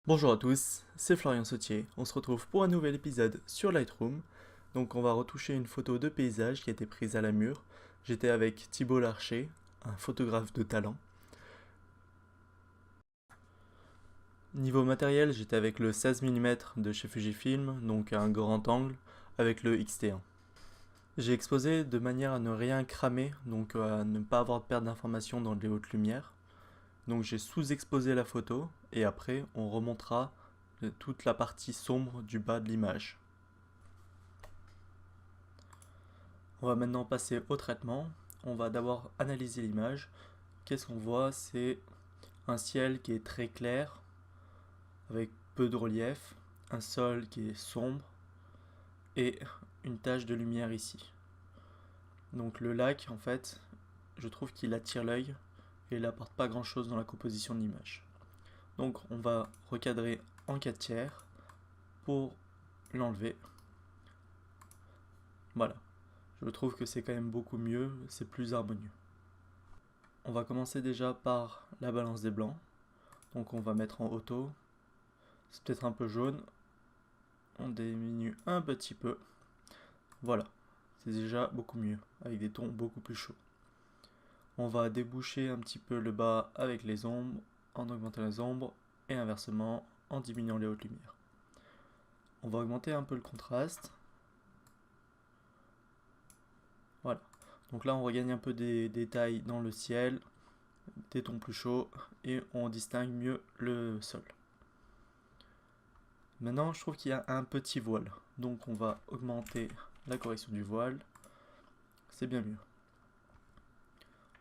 Bonjour à tous, c'est Florian Sautier. On se retrouve pour un nouvel épisode sur Lightroom. Donc on va retoucher une photo de paysage qui a été prise à la mûre. J'étais avec Thibault Larcher, un photographe de talent. Niveau matériel, j'étais avec le 16 mm de chez Fujifilm, donc un grand angle, avec le X-T1. J'ai exposé de manière à ne rien cramer, donc à ne pas avoir de perte d'informations dans les hautes lumières. Donc j'ai sous-exposé la photo et après on remontera toute la partie sombre du bas de l'image. On va maintenant passer au traitement. On va d'abord analyser l'image. Qu'est-ce qu'on voit? C'est un ciel qui est très clair, avec peu de relief, un sol qui est sombre et une tache de lumière ici. Donc le lac, en fait, je trouve qu'il attire l'œil et il n'apporte pas grand-chose dans la composition de l'image. Donc on va recadrer en 4 tiers pour l'enlever. Voilà. Je trouve que c'est quand même beaucoup mieux, c'est plus harmonieux. On va commencer déjà par la balance des blancs. Donc on va mettre en auto. C'est peut-être un peu jaune. On diminue un petit peu. Voilà. C'est déjà beaucoup mieux, avec des tons beaucoup plus chauds. On va déboucher un petit peu le bas avec les ombres, en augmentant les ombres, et inversement, en diminuant les hautes lumières. On va augmenter un peu le contraste. Voilà. Donc là, on regagne un peu des détails dans le ciel, des tons plus chauds, et on distingue mieux le sol. Maintenant, je trouve qu'il y a un petit voile. Donc on va augmenter la correction du voile. C'est bien mieux.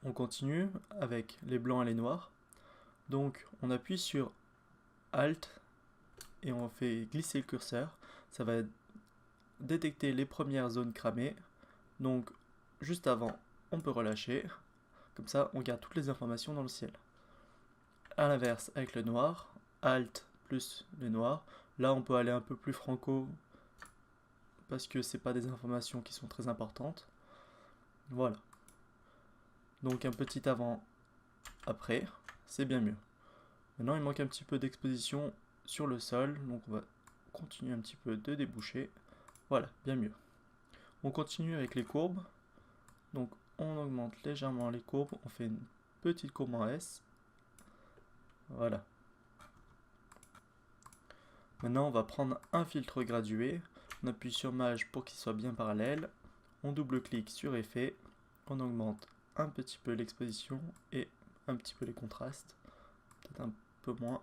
On continue avec les blancs et les noirs. Donc on appuie sur Alt et on fait glisser le curseur. Ça va détecter les premières zones cramées. Donc juste avant, on peut relâcher. Comme ça, on garde toutes les informations dans le ciel. A l'inverse, avec le noir, Alt plus le noir. Là, on peut aller un peu plus franco parce que c'est pas des informations qui sont très importantes. Voilà. Donc un petit avant-après, c'est bien mieux. Maintenant, il manque un petit peu d'exposition sur le sol, donc on va continuer un petit peu de déboucher. Voilà, bien mieux. On continue avec les courbes. Donc on augmente légèrement les courbes, on fait une petite courbe en S. Voilà. Maintenant, on va prendre un filtre gradué. On appuie sur Maj pour qu'il soit bien parallèle. On double-clique sur Effet. On augmente un petit peu l'exposition et un petit peu les contrastes. Peut-être un peu moins.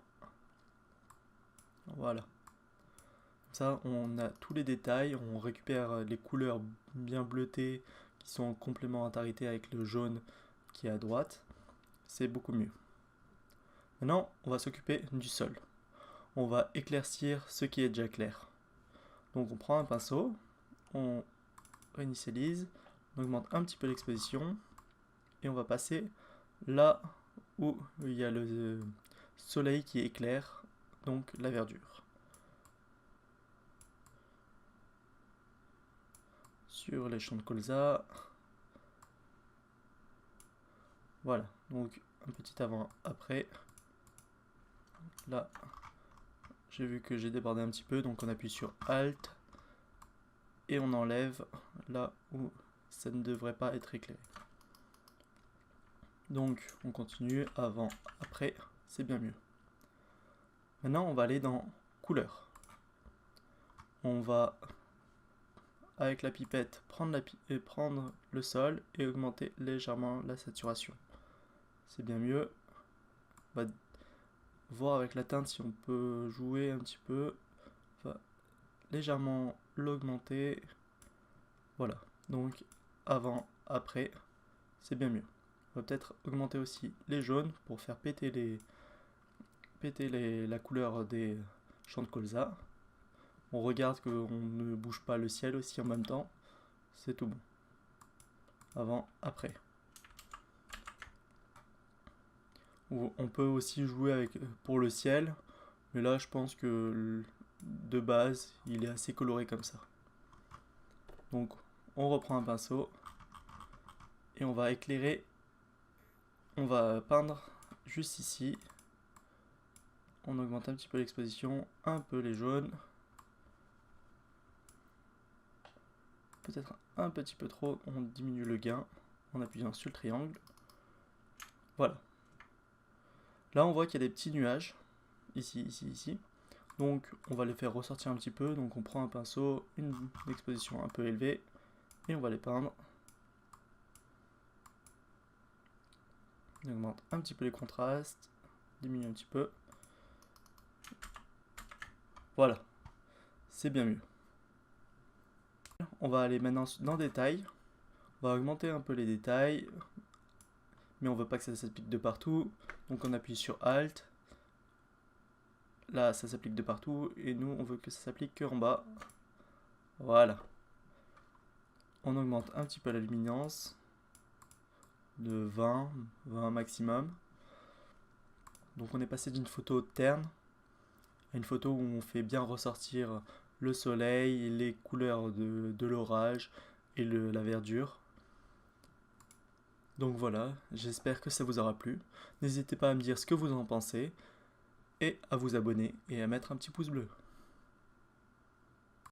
Voilà. Comme ça, on a tous les détails. On récupère les couleurs bien bleutées qui sont en complémentarité avec le jaune qui est à droite. C'est beaucoup mieux. Maintenant, on va s'occuper du sol. On va éclaircir ce qui est déjà clair. Donc on prend un pinceau, on réinitialise, on augmente un petit peu l'exposition et on va passer là où il y a le soleil qui éclaire, donc la verdure. Sur les champs de colza. Voilà, donc un petit avant-après. Là, j'ai vu que j'ai débordé un petit peu, donc on appuie sur Alt et on enlève là où ça ne devrait pas être éclairé. Donc on continue, avant, après, c'est bien mieux. Maintenant on va aller dans couleur. On va, avec la pipette, prendre le sol et augmenter légèrement la saturation. C'est bien mieux. On va voir avec la teinte si on peut jouer un petit peu. On va légèrement l'augmenter. Voilà, donc avant, après, c'est bien mieux. On va peut-être augmenter aussi les jaunes pour faire péter la couleur des champs de colza. On regarde qu'on ne bouge pas le ciel aussi en même temps. C'est tout bon. Avant, après. On peut aussi jouer avec pour le ciel, mais là je pense que de base il est assez coloré comme ça. Donc on reprend un pinceau et on va éclairer, on va peindre juste ici On augmente un petit peu l'exposition, un peu les jaunes. Peut-être un petit peu trop, on diminue le gain en appuyant sur le triangle. Voilà. Là on voit qu'il y a des petits nuages, ici, ici, ici. Donc on va les faire ressortir un petit peu, donc on prend un pinceau, une exposition un peu élevée, et on va les peindre. On augmente un petit peu les contrastes, diminue un petit peu. Voilà, c'est bien mieux. On va aller maintenant dans détail. On va augmenter un peu les détails, mais on veut pas que ça s'applique de partout. Donc on appuie sur Alt. Là, ça s'applique de partout, et nous, on veut que ça s'applique que en bas. Voilà. On augmente un petit peu la luminance de 20 maximum. Donc on est passé d'une photo terne à une photo où on fait bien ressortir le soleil, les couleurs de l'orage et la verdure. Donc voilà, j'espère que ça vous aura plu. N'hésitez pas à me dire ce que vous en pensez et à vous abonner et à mettre un petit pouce bleu.